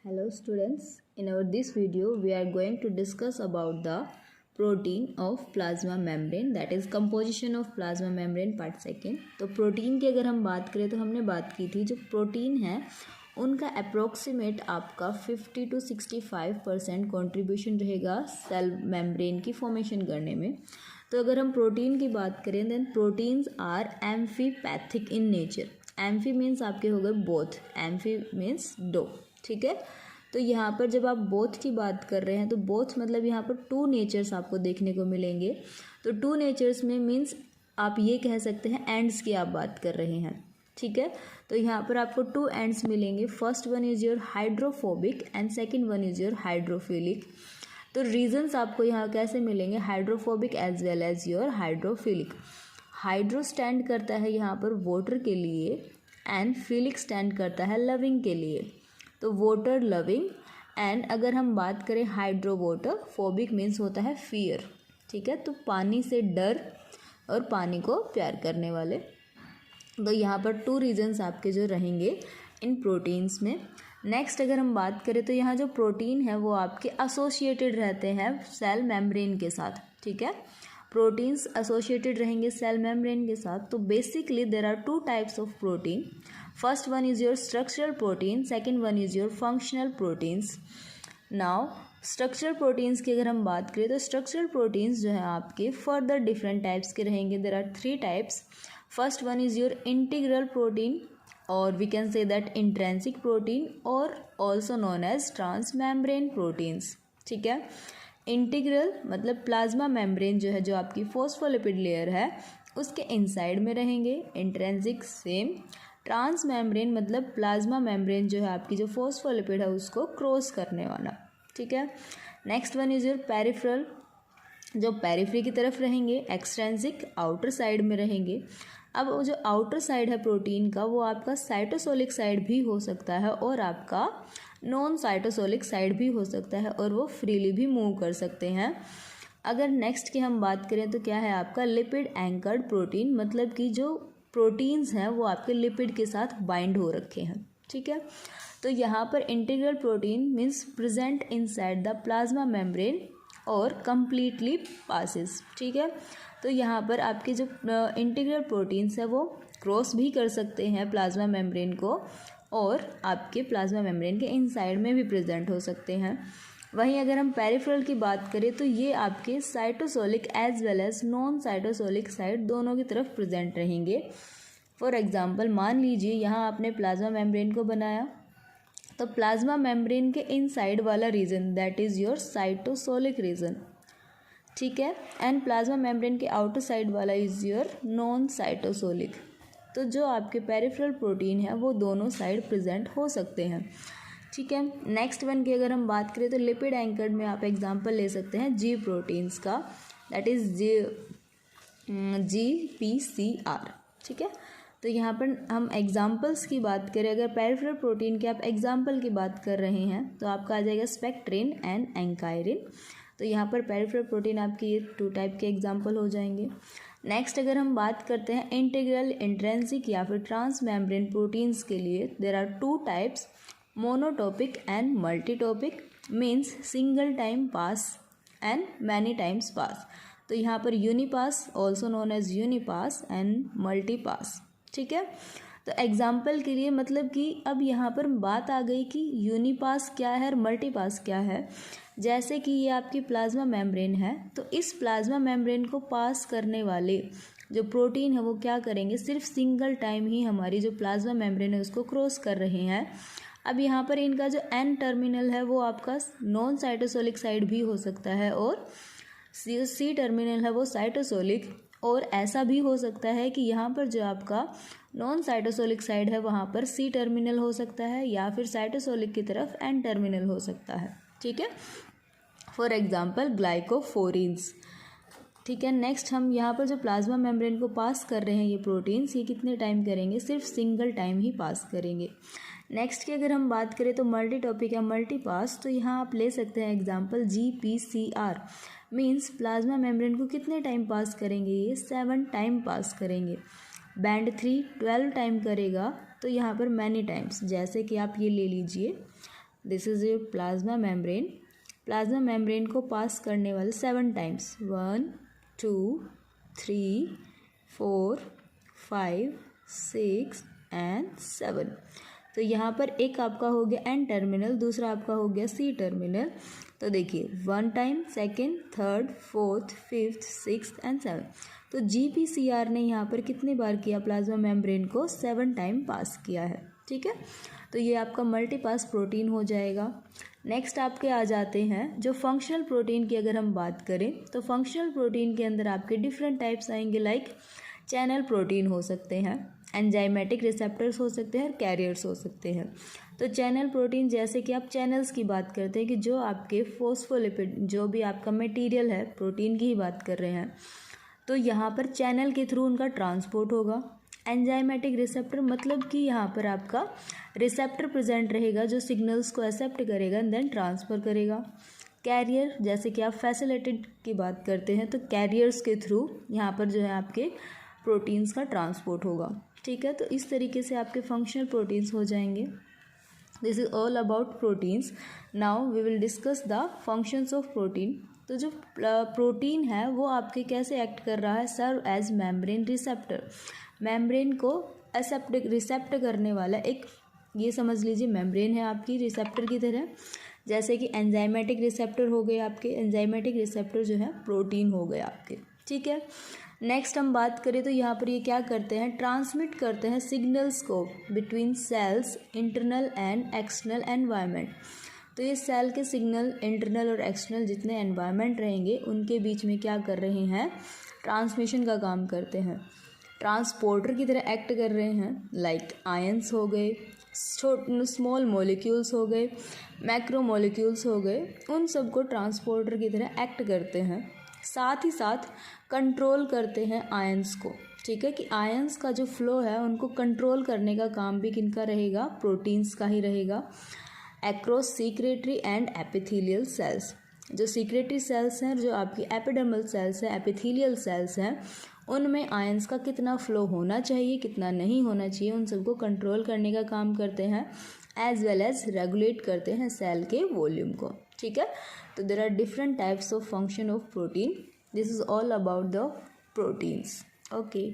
Hello students, in our this video we are going to discuss about the protein of plasma membrane, that is composition of plasma membrane part second। तो protein की अगर हम बात करें तो हमने बात की थी जो प्रोटीन है उनका अप्रोक्सीमेट आपका 50 to 65% कॉन्ट्रीब्यूशन रहेगा सेल मेम्ब्रेन की फॉर्मेशन करने में। तो अगर हम प्रोटीन की बात करें then proteins are amphipathic in nature. Amphi means आपके हो गए बोथ, एम्फी मीन्स दो, ठीक है। तो यहाँ पर जब आप बोथ की बात कर रहे हैं तो बोथ मतलब यहाँ पर टू नेचर्स आपको देखने को मिलेंगे। तो टू नेचर्स में मीन्स आप ये कह सकते हैं एंड्स की आप बात कर रहे हैं, ठीक है। तो यहाँ पर आपको टू एंड्स मिलेंगे, first one is your hydrophobic end second one is your hydrophilic. तो रीजंस आपको यहाँ कैसे मिलेंगे, hydrophobic as well as your hydrophilic. Hydro stand करता है यहाँ पर वाटर के लिए एंड फिलिक स्टैंड करता है लविंग के लिए। तो वाटर लविंग एंड अगर हम बात करें हाइड्रो वाटर फोबिक मीन्स होता है फियर, ठीक है। तो पानी से डर और पानी को प्यार करने वाले। तो यहाँ पर टू रीजन्स आपके जो रहेंगे इन प्रोटीन्स में। नेक्स्ट अगर हम बात करें तो यहाँ जो प्रोटीन है वो आपके एसोसिएटेड रहते हैं सेल मेम्ब्रेन के साथ, ठीक है। प्रोटीन्स एसोसिएटेड रहेंगे सेल मेम्ब्रेन के साथ। तो basically there are two types of protein. First one is your structural protein, second one is your functional proteins. Now structural proteins की अगर हम बात करें तो स्ट्रक्चरल प्रोटीन्स जो है आपके फर्दर डिफरेंट टाइप्स के रहेंगे। There are three types. First one is your integral protein और we can say that intrinsic protein और also known as transmembrane proteins, ठीक है। इंटीग्रल मतलब प्लाज्मा मेम्ब्रेन जो है जो आपकी फॉस्फोलिपिड लेयर है उसके इनसाइड में रहेंगे। Intrinsic same. ट्रांसमेम्ब्रेन मतलब प्लाज्मा मेम्ब्रेन जो है आपकी जो फॉस्फोलिपिड है उसको क्रॉस करने वाला, ठीक है। Next one is your peripheral, जो पेरिफेरी की तरफ रहेंगे। एक्सट्रेंसिक आउटर साइड में रहेंगे। अब वो जो आउटर साइड है प्रोटीन का वो आपका साइटोसोलिक साइड भी हो सकता है और आपका नॉन साइटोसोलिक साइड भी हो सकता है और वो फ्रीली भी मूव कर सकते हैं। अगर नेक्स्ट की हम बात करें तो क्या है आपका लिपिड एंकर्ड प्रोटीन, मतलब कि जो प्रोटीन्स हैं वो आपके लिपिड के साथ बाइंड हो रखे हैं, ठीक है। तो यहाँ पर integral protein means present inside the plasma membrane और कंप्लीटली पासिस, ठीक है। तो यहाँ पर आपके जो इंटीग्रल प्रोटीन्स है वो क्रॉस भी कर सकते हैं प्लाज्मा मेम्ब्रेन को और आपके प्लाज्मा मेम्ब्रेन के इनसाइड में भी प्रेजेंट हो सकते हैं। वहीं अगर हम पेरिफेरल की बात करें तो ये आपके cytosolic as well as non cytosolic side दोनों की तरफ प्रेजेंट रहेंगे। फॉर एग्जांपल मान लीजिए यहाँ आपने प्लाज्मा मेम्ब्रेन को बनाया तो प्लाज्मा मेम्ब्रेन के इनसाइड वाला region that is your cytosolic region, ठीक है। एंड प्लाज्मा मेम्ब्रेन के आउटर साइड वाला इज योर नॉन साइटोसोलिक। तो जो आपके पेरिफेरल प्रोटीन है वो दोनों साइड प्रेजेंट हो सकते हैं, ठीक है। नेक्स्ट वन की अगर हम बात करें तो लिपिड एंकर्ड में आप एग्जांपल ले सकते हैं जी प्रोटीन्स का, दैट इज GPCR, ठीक है। तो यहाँ पर हम एग्जांपल्स की बात करें, अगर पेरिफेरल प्रोटीन के आप एग्जांपल की बात कर रहे हैं तो आपका आ जाएगा स्पेक्ट्रिन एंड एंकाइरिन। तो यहाँ पर पेरिफेरल प्रोटीन आपके ये टू टाइप के एग्जांपल हो जाएंगे। नेक्स्ट अगर हम बात करते हैं इंटीग्रल, इंट्रेंसिक या फिर ट्रांसमेम्ब्रेन प्रोटीन्स के लिए there are two types, monotopic and multitopic means single time pass and many times pass. तो यहाँ पर unipass also known as unipass and multipass, ठीक है। तो एग्जाम्पल के लिए मतलब कि अब यहाँ पर बात आ गई कि यूनिपास क्या है और मल्टीपास क्या है। जैसे कि ये आपकी प्लाज्मा मेम्ब्रेन है तो इस प्लाज्मा मेम्ब्रेन को पास करने वाले जो प्रोटीन है वो क्या करेंगे, सिर्फ सिंगल टाइम ही हमारी जो प्लाज्मा मेम्ब्रेन है उसको क्रॉस कर रहे हैं। अब यहाँ पर इनका जो एन टर्मिनल है वो आपका नॉन साइटोसोलिक साइड भी हो सकता है और सी टर्मिनल है वो साइटोसोलिक। और ऐसा भी हो सकता है कि यहाँ पर जो आपका नॉन साइटोसोलिक साइड है वहाँ पर सी टर्मिनल हो सकता है या फिर साइटोसोलिक की तरफ एन टर्मिनल हो सकता है, ठीक है। फॉर एग्जाम्पल ग्लाइकोफोरिन्स, ठीक है। नेक्स्ट हम यहाँ पर जो प्लाज्मा मेम्ब्रेन को पास कर रहे हैं ये प्रोटीन्स, ये कितने टाइम करेंगे, सिर्फ सिंगल टाइम ही पास करेंगे। नेक्स्ट की अगर हम बात करें तो मल्टी टॉपिक या मल्टी पास, तो यहाँ आप ले सकते हैं example GPCR means plasma membrane को कितने टाइम पास करेंगे, ये 7 टाइम पास करेंगे। बैंड 3 12 टाइम करेगा, तो यहाँ पर मैनी टाइम्स, जैसे कि आप ये ले लीजिए this is your plasma membrane. Plasma membrane को पास करने वाले 7 टाइम्स, 1 2 3 4 5 6 एंड 7। तो यहाँ पर एक आपका हो गया एन टर्मिनल, दूसरा आपका हो गया सी टर्मिनल। तो देखिए 1 time, second, third, fourth, fifth, sixth and 7। तो GPCR ने यहाँ पर कितने बार किया, प्लाज्मा मेम्ब्रेन को 7 टाइम पास किया है। ठीक है, तो ये आपका मल्टीपास प्रोटीन हो जाएगा। नेक्स्ट आपके आ जाते हैं जो फंक्शनल प्रोटीन की अगर हम बात करें तो फंक्शनल प्रोटीन के अंदर आपके डिफरेंट टाइप्स आएंगे, लाइक चैनल प्रोटीन हो सकते हैं, एंजाइमेटिक रिसेप्टर्स हो सकते हैं और कैरियर्स हो सकते हैं। तो चैनल प्रोटीन जैसे कि आप चैनल्स की बात करते हैं कि जो आपके फोस्फोलिपिड, जो भी आपका मटेरियल है, प्रोटीन की ही बात कर रहे हैं, तो यहाँ पर चैनल के थ्रू उनका ट्रांसपोर्ट होगा। एंजाइमेटिक रिसेप्टर मतलब कि यहाँ पर आपका रिसेप्टर प्रेजेंट रहेगा जो सिग्नल्स को एक्सेप्ट करेगा एंड देन ट्रांसफ़र करेगा। कैरियर जैसे कि आप फैसिलिटेड की बात करते हैं तो कैरियर्स के थ्रू यहाँ पर जो है आपके प्रोटीन्स का ट्रांसपोर्ट होगा। ठीक है, तो इस तरीके से आपके फंक्शनल प्रोटीन्स हो जाएंगे। This is all about proteins. Now we will discuss the functions of protein. तो जो प्रोटीन है वो आपके कैसे एक्ट कर रहा है, serve as membrane receptor. Membrane को रिसेप्ट करने वाला एक, ये समझ लीजिए मेम्ब्रेन है आपकी रिसेप्टर की तरह। जैसे कि एंजाइमेटिक रिसेप्टर हो गए आपके, एंजाइमेटिक रिसेप्टर जो है प्रोटीन हो गए आपके। ठीक है, नेक्स्ट हम बात करें तो यहाँ पर ये क्या करते हैं, ट्रांसमिट करते हैं सिग्नल्स को between cells, internal and external environment. तो ये सेल के सिग्नल इंटरनल और एक्सटर्नल जितने एनवायरनमेंट रहेंगे उनके बीच में क्या कर रहे हैं, ट्रांसमिशन का काम करते हैं, ट्रांसपोर्टर की तरह एक्ट कर रहे हैं। लाइक आयंस हो गए, स्मॉल मॉलिक्यूल्स हो गए, मैक्रो मॉलिक्यूल्स हो गए, उन सब को ट्रांसपोर्टर की तरह एक्ट करते हैं। साथ ही साथ कंट्रोल करते हैं आयंस को। ठीक है, कि आयंस का जो फ्लो है उनको कंट्रोल करने का काम भी किनका रहेगा, प्रोटीन्स का ही रहेगा। Across secretory and epithelial cells, जो सीक्रेटरी सेल्स हैं, जो आपकी एपिडर्मल सेल्स हैं, एपिथेलियल सेल्स हैं, उनमें आयंस का कितना फ्लो होना चाहिए, कितना नहीं होना चाहिए, उन सबको कंट्रोल करने का काम करते हैं, एज वेल एज रेगुलेट करते हैं सेल के वॉल्यूम को। ठीक है, तो there are different types of function of protein. This is all about the proteins. Okay.